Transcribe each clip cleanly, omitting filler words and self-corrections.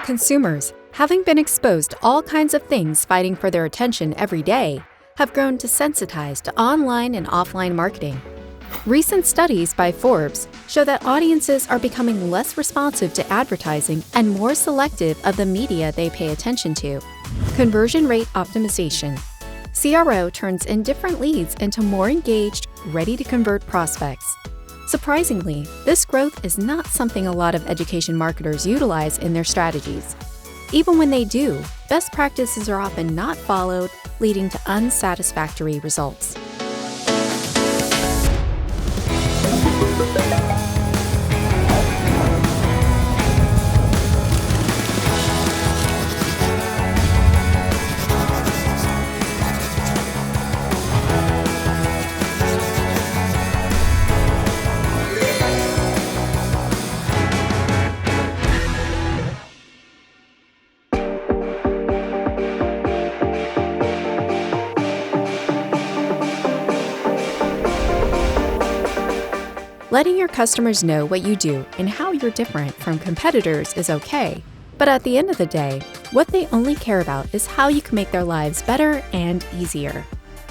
Consumers, having been exposed to all kinds of things fighting for their attention every day, have grown desensitized to online and offline marketing. Recent studies by Forbes show that audiences are becoming less responsive to advertising and more selective of the media they pay attention to. Conversion rate optimization. CRO turns indifferent leads into more engaged, ready-to-convert prospects. Surprisingly, this growth is not something a lot of education marketers utilize in their strategies. Even when they do, best practices are often not followed, leading to unsatisfactory results. Letting your customers know what you do and how you're different from competitors is okay, but at the end of the day, what they only care about is how you can make their lives better and easier.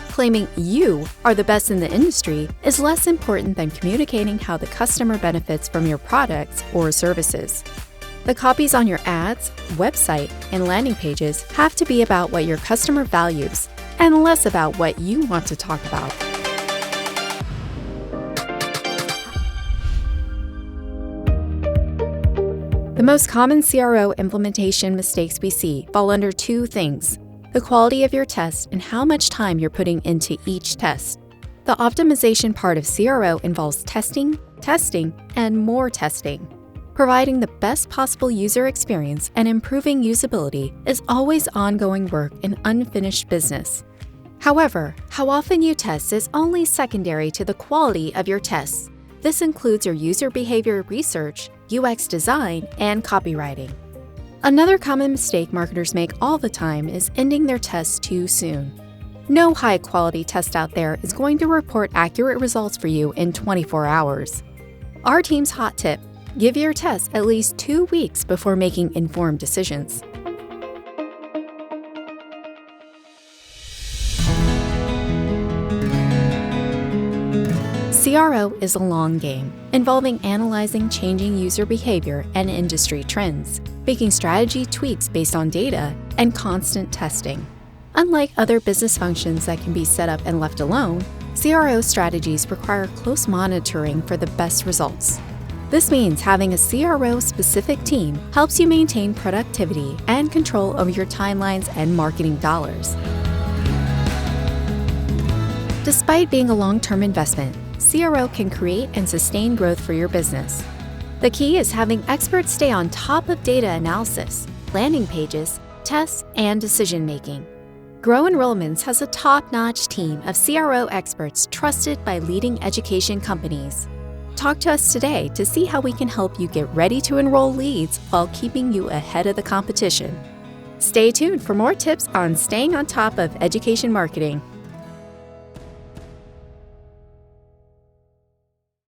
Claiming you are the best in the industry is less important than communicating how the customer benefits from your products or services. The copies on your ads, website, and landing pages have to be about what your customer values and less about what you want to talk about. The most common CRO implementation mistakes we see fall under two things: the quality of your test and how much time you're putting into each test. The optimization part of CRO involves testing, and more testing. Providing the best possible user experience and improving usability is always ongoing work and unfinished business. However, how often you test is only secondary to the quality of your tests. This includes your user behavior research, UX design, and copywriting. Another common mistake marketers make all the time is ending their tests too soon. No high-quality test out there is going to report accurate results for you in 24 hours. Our team's hot tip: give your tests at least 2 weeks before making informed decisions. CRO is a long game, involving analyzing changing user behavior and industry trends, making strategy tweaks based on data, and constant testing. Unlike other business functions that can be set up and left alone, CRO strategies require close monitoring for the best results. This means having a CRO-specific team helps you maintain productivity and control over your timelines and marketing dollars. Despite being a long-term investment, CRO can create and sustain growth for your business. The key is having experts stay on top of data analysis, landing pages, tests, and decision-making. Grow Enrollments has a top-notch team of CRO experts trusted by leading education companies. Talk to us today to see how we can help you get ready to enroll leads while keeping you ahead of the competition. Stay tuned for more tips on staying on top of education marketing.